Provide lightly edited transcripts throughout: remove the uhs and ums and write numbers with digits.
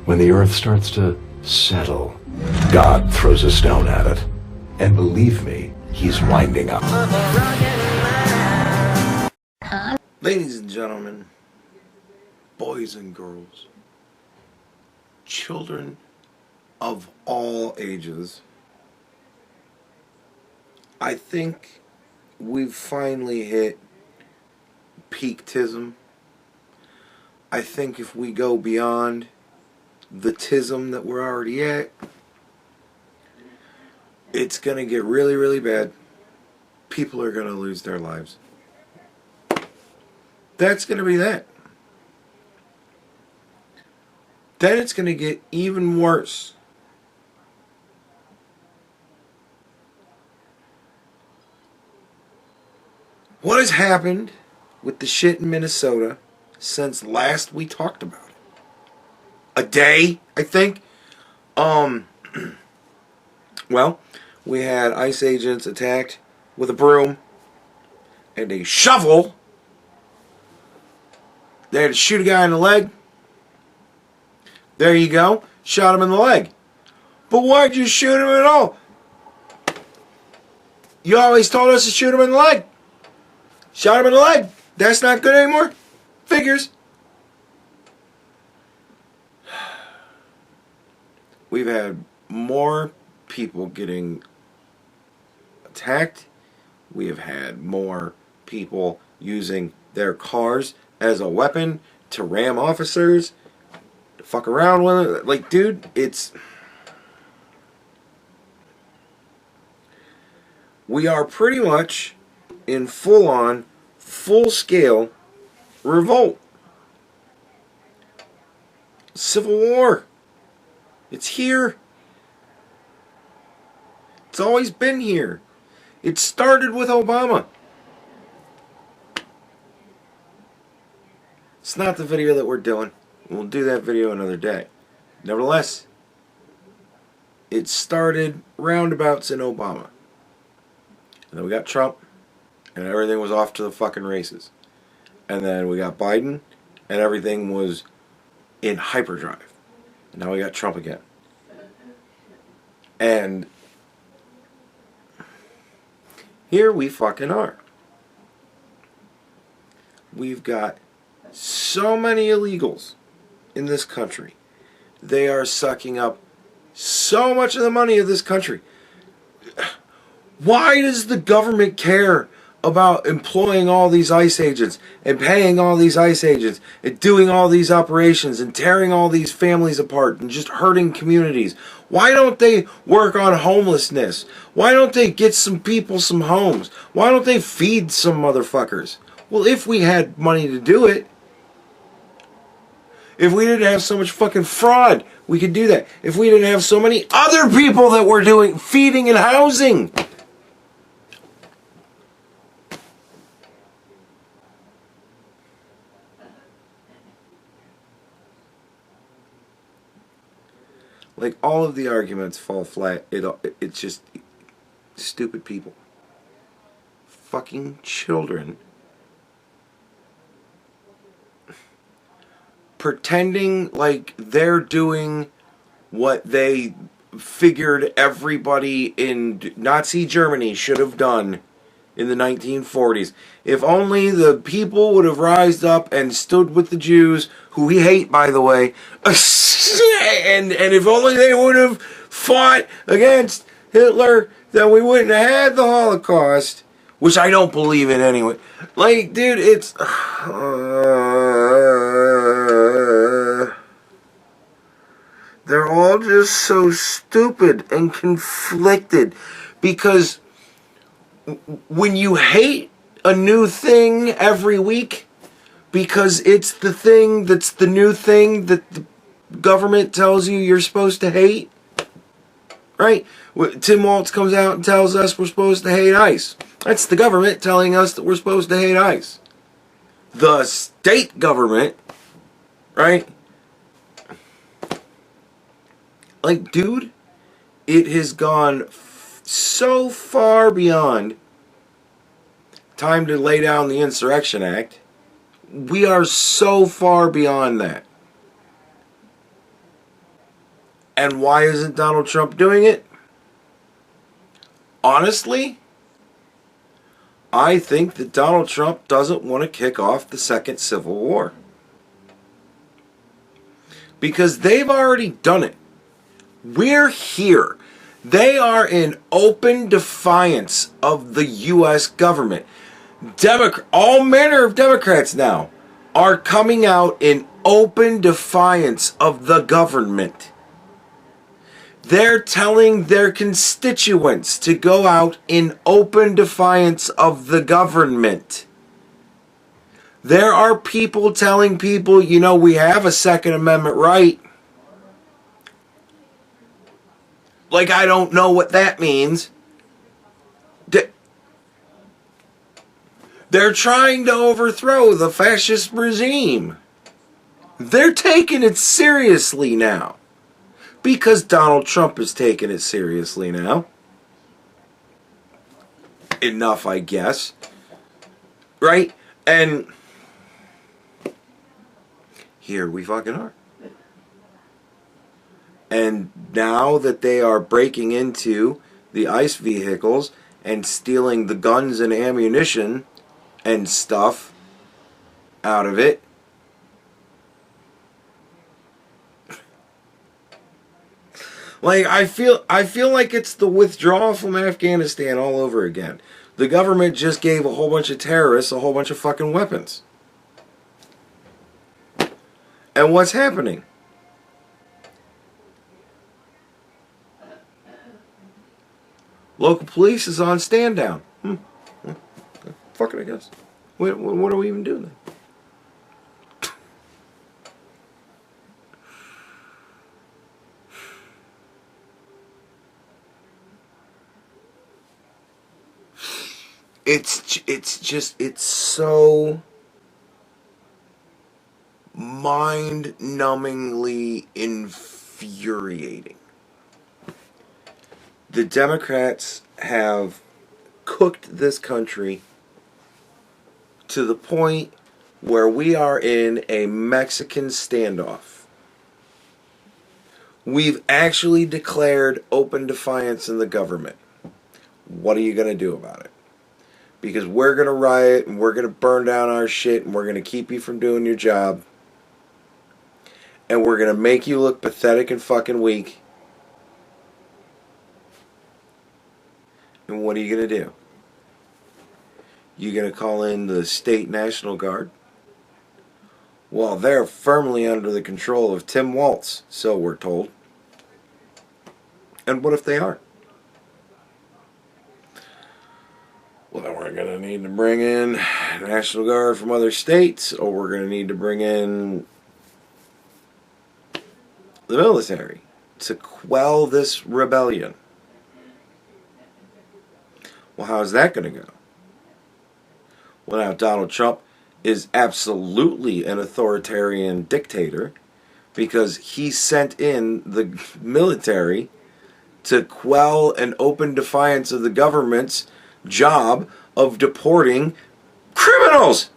When the earth starts to settle, God throws a stone at it. And believe me, he's winding up. Ladies and gentlemen, boys and girls, children of all ages, I think we've finally hit peak-tism. I think if we go beyond the tism that we're already at, it's going to get really, really bad. People are going to lose their lives. That's going to be that. Then it's going to get even worse. What has happened with the shit in Minnesota since last we talked about it? A day, I think. Well, we had ICE agents attacked with a broom and a shovel. They had to shoot a guy in the leg. There you go. Shot him in the leg. But why'd you shoot him at all? You always told us to shoot him in the leg. Shot him in the leg. That's not good anymore. Figures. We've had more people getting attacked. We have had more people using their cars as a weapon to ram officers, to fuck around with it. Like, dude, it's... We are pretty much in full-on, full-scale revolt. Civil war. It's here. It's always been here. It started with Obama. It's not the video that we're doing. We'll do that video another day. Nevertheless, it started roundabouts in Obama. And then we got Trump, and everything was off to the fucking races. And then we got Biden, and everything was in hyperdrive. And now we got Trump again. And here we fucking are. We've got so many illegals in this country. They are sucking up so much of the money of this country. Why does the government care about employing all these ICE agents and paying all these ICE agents and doing all these operations and tearing all these families apart and just hurting communities? Why don't they work on homelessness? Why don't they get some people some homes? Why don't they feed some motherfuckers? Well, if we had money to do it, if we didn't have so much fucking fraud, we could do that. If we didn't have so many other people that were doing feeding and housing. Like, all of the arguments fall flat. It's just stupid people. Fucking children. Pretending like they're doing what they figured everybody in Nazi Germany should have done in the 1940s. If only the people would have rised up and stood with the Jews, who we hate, by the way, and if only they would have fought against Hitler, then we wouldn't have had the Holocaust, which I don't believe in anyway. Like, dude, it's... they're all just so stupid and conflicted, because when you hate a new thing every week because it's the thing that's the new thing that the government tells you you're supposed to hate, right? Tim Waltz comes out and tells us we're supposed to hate ICE. That's the government telling us that we're supposed to hate ICE. The state government, right? Like, dude, it has gone so far beyond time to lay down the Insurrection Act. We are so far beyond that. And why isn't Donald Trump doing it? Honestly, I think that Donald Trump doesn't want to kick off the second Civil War. Because they've already done it. We're here. They are in open defiance of the U.S. government. All manner of Democrats now are coming out in open defiance of the government. They're telling their constituents to go out in open defiance of the government. There are people telling people, you know, we have a Second Amendment right. Like, I don't know what that means. They're trying to overthrow the fascist regime. They're taking it seriously now. Because Donald Trump is taking it seriously now. Enough, I guess. Right? And here we fucking are. And now that they are breaking into the ICE vehicles and stealing the guns and ammunition and stuff out of it, like, I feel like it's the withdrawal from Afghanistan all over again. The government just gave a whole bunch of terrorists a whole bunch of fucking weapons. And what's happening? Local police is on stand down. Fuck it, I guess. What are we even doing then? It's so mind-numbingly infuriating. The Democrats have cooked this country to the point where we are in a Mexican standoff. We've actually declared open defiance in the government. What are you going to do about it? Because we're going to riot and we're going to burn down our shit and we're going to keep you from doing your job. And we're going to make you look pathetic and fucking weak. And what are you going to do? You going to call in the State National Guard? Well, they're firmly under the control of Tim Walz, so we're told. And what if they aren't? Well, then we're going to need to bring in National Guard from other states, or we're going to need to bring in the military to quell this rebellion. Well, how's that going to go? Well, now Donald Trump is absolutely an authoritarian dictator because he sent in the military to quell an open defiance of the government's job of deporting criminals.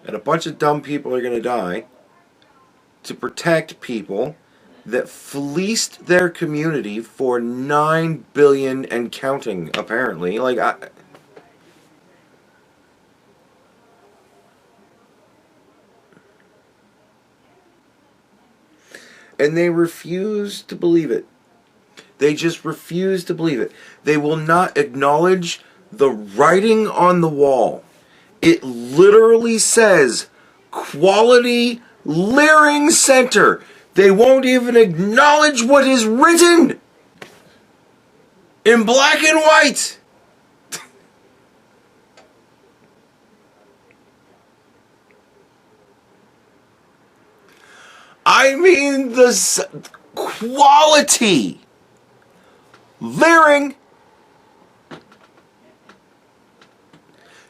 And a bunch of dumb people are going to die to protect people that fleeced their community for $9 billion and counting, apparently. And they refuse to believe it. They just refuse to believe it. They will not acknowledge the writing on the wall. It literally says, Quality Leering Center. They won't even acknowledge what is written in black and white. I mean, the quality leering.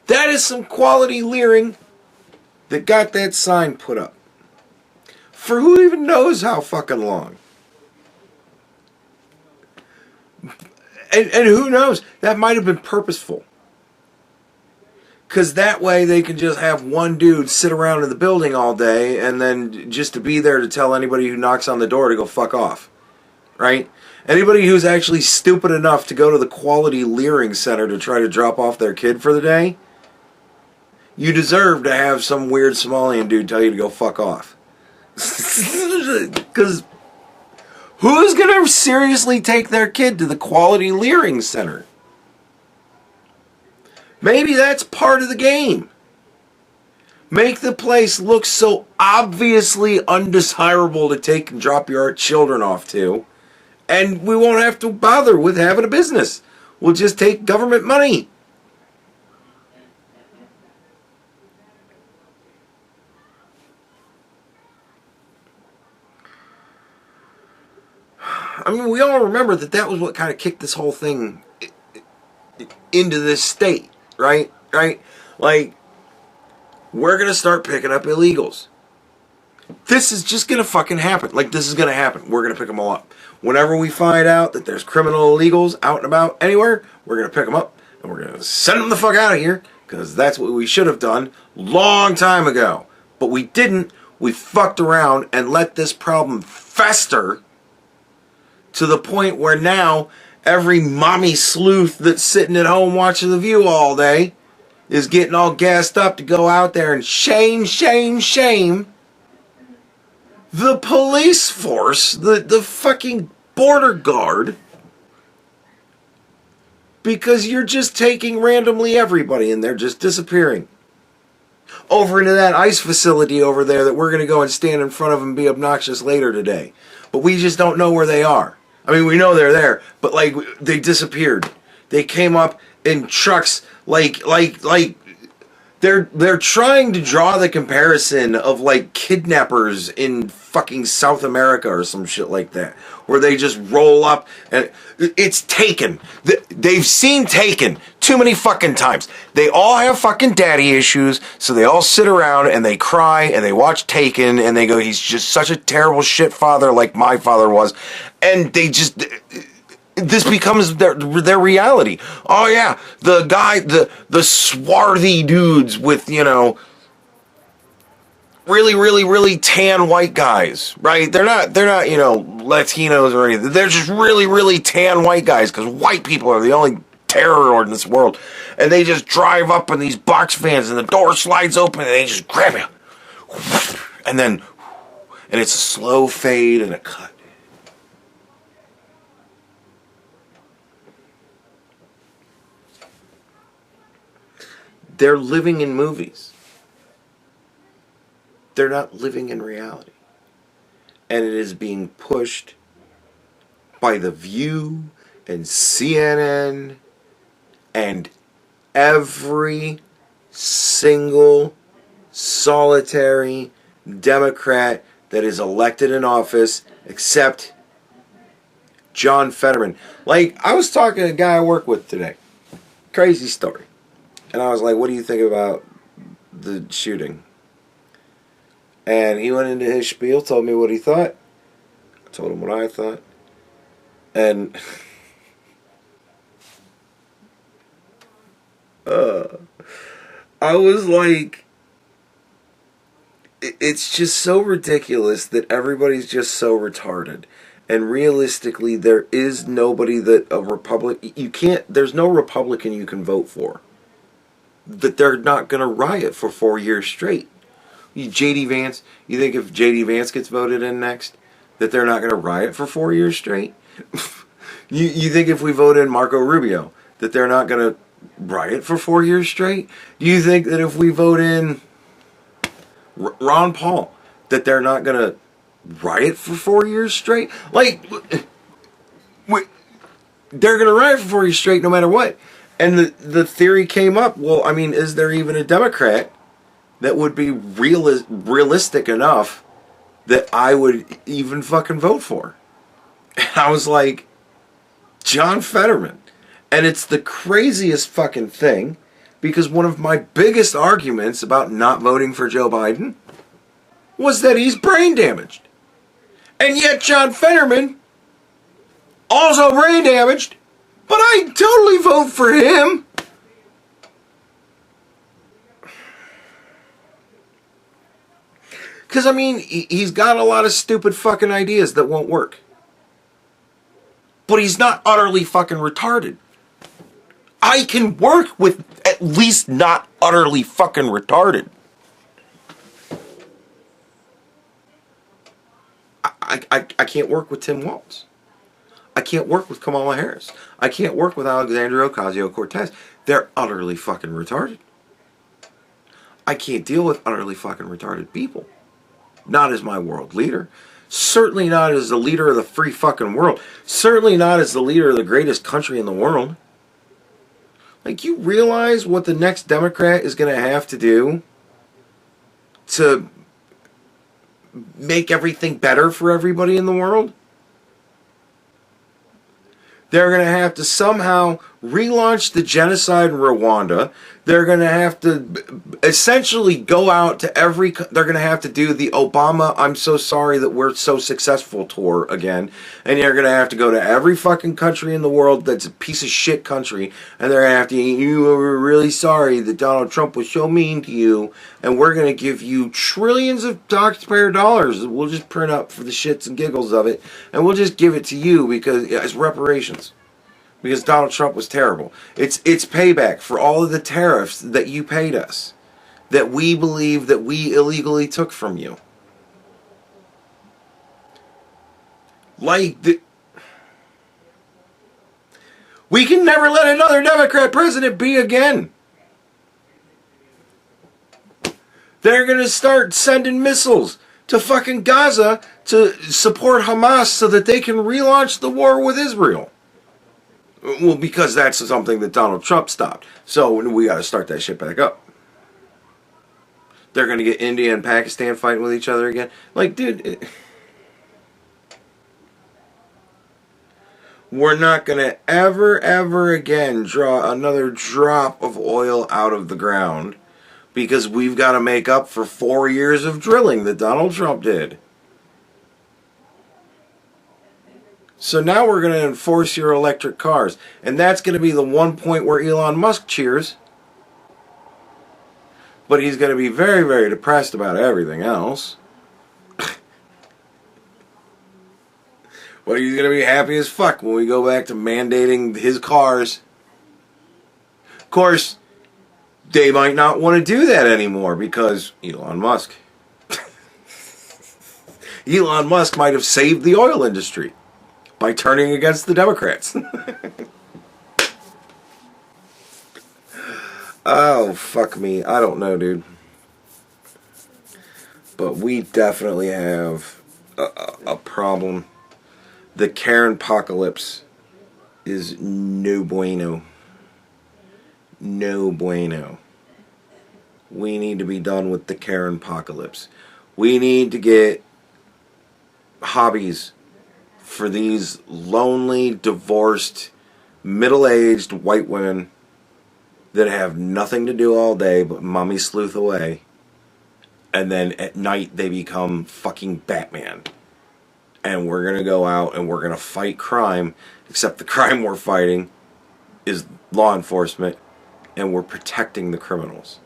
That is some quality leering that got that sign put up. For who even knows how fucking long. And who knows, that might have been purposeful. Because that way they can just have one dude sit around in the building all day and then just to be there to tell anybody who knocks on the door to go fuck off. Right? Anybody who's actually stupid enough to go to the Quality Leering Center to try to drop off their kid for the day, you deserve to have some weird Somalian dude tell you to go fuck off. Because who's going to seriously take their kid to the Quality Leering Center? Maybe that's part of the game. Make the place look so obviously undesirable to take and drop your children off to, and we won't have to bother with having a business. We'll just take government money. I mean, we all remember that was what kind of kicked this whole thing into this state, right? Right? Like, we're going to start picking up illegals. This is just going to fucking happen. Like, this is going to happen. We're going to pick them all up. Whenever we find out that there's criminal illegals out and about anywhere, we're going to pick them up and we're going to send them the fuck out of here, because that's what we should have done long time ago. But we didn't. We fucked around and let this problem fester to the point where now every mommy sleuth that's sitting at home watching The View all day is getting all gassed up to go out there and shame the police force, the fucking border guard, because you're just taking randomly everybody and they're just disappearing over into that ICE facility over there that we're going to go and stand in front of and be obnoxious later today. But we just don't know where they are. I mean, we know they're there, but like, they disappeared. They came up in trucks like they're trying to draw the comparison of like kidnappers in fucking South America or some shit like that, where they just roll up and it's Taken. They've seen Taken too many fucking times. They all have fucking daddy issues, so they all sit around and they cry and they watch Taken and they go, he's just such a terrible shit father like my father was, and they just... This becomes their reality. Oh yeah, the guy, the swarthy dudes with, you know, really tan white guys, right? They're not, you know, Latinos or anything. They're just really tan white guys, because white people are the only terror in this world. And they just drive up in these box vans and the door slides open and they just grab you. And it's a slow fade and a cut. They're living in movies. They're not living in reality. And it is being pushed by The View and CNN and every single solitary Democrat that is elected in office except John Fetterman. Like, I was talking to a guy I work with today. Crazy story. And I was like, what do you think about the shooting? And he went into his spiel, told me what he thought. I told him what I thought. And I was like, it's just so ridiculous that everybody's just so retarded. And realistically, there is nobody that there's no Republican you can vote for that they're not going to riot for 4 years straight. J.D. Vance, you think if J.D. Vance gets voted in next, that they're not going to riot for 4 years straight? you think if we vote in Marco Rubio, that they're not going to riot for 4 years straight? Do you think that if we vote in Ron Paul, that they're not going to riot for 4 years straight? Like, they're going to riot for 4 years straight no matter what. And the theory came up, well, I mean, is there even a Democrat that would be realistic enough that I would even fucking vote for? And I was like, John Fetterman. And it's the craziest fucking thing, because one of my biggest arguments about not voting for Joe Biden was that he's brain damaged. And yet John Fetterman, also brain damaged, but I totally vote for him. Because, I mean, he's got a lot of stupid fucking ideas that won't work. But he's not utterly fucking retarded. I can work with at least not utterly fucking retarded. I can't work with Tim Walz. I can't work with Kamala Harris. I can't work with Alexandria Ocasio-Cortez. They're utterly fucking retarded. I can't deal with utterly fucking retarded people. Not as my world leader. Certainly not as the leader of the free fucking world. Certainly not as the leader of the greatest country in the world. Like, you realize what the next Democrat is going to have to do to make everything better for everybody in the world? They're going to have to somehow relaunch the genocide in Rwanda. They're going to have to essentially go out to every... They're going to have to do the Obama, I'm so sorry that we're so successful tour again. And you're going to have to go to every fucking country in the world that's a piece of shit country. And they're going to have to... You were really sorry that Donald Trump was so mean to you. And we're going to give you trillions of taxpayer dollars that we'll just print up for the shits and giggles of it. And we'll just give it to you because as reparations. Because Donald Trump was terrible. It's payback for all of the tariffs that you paid us. That we believe that we illegally took from you. We can never let another Democrat president be again. They're going to start sending missiles to fucking Gaza to support Hamas so that they can relaunch the war with Israel. Well, because that's something that Donald Trump stopped. So we got to start that shit back up. They're going to get India and Pakistan fighting with each other again. Like, dude, we're not going to ever again draw another drop of oil out of the ground because we've got to make up for 4 years of drilling that Donald Trump did. So now we're going to enforce your electric cars. And that's going to be the one point where Elon Musk cheers. But he's going to be very depressed about everything else. But he's going to be happy as fuck when we go back to mandating his cars. Of course, they might not want to do that anymore because Elon Musk. Elon Musk might have saved the oil industry by turning against the Democrats. Oh, fuck me. I don't know, dude. But we definitely have a problem. The Karenpocolipse is no bueno. No bueno. We need to be done with the Karenpocolipse. We need to get hobbies for these lonely, divorced, middle-aged white women that have nothing to do all day but mommy sleuth away. And then at night they become fucking Batman. And we're going to go out and we're going to fight crime, except the crime we're fighting is law enforcement, and we're protecting the criminals.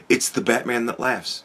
It's the Batman that laughs.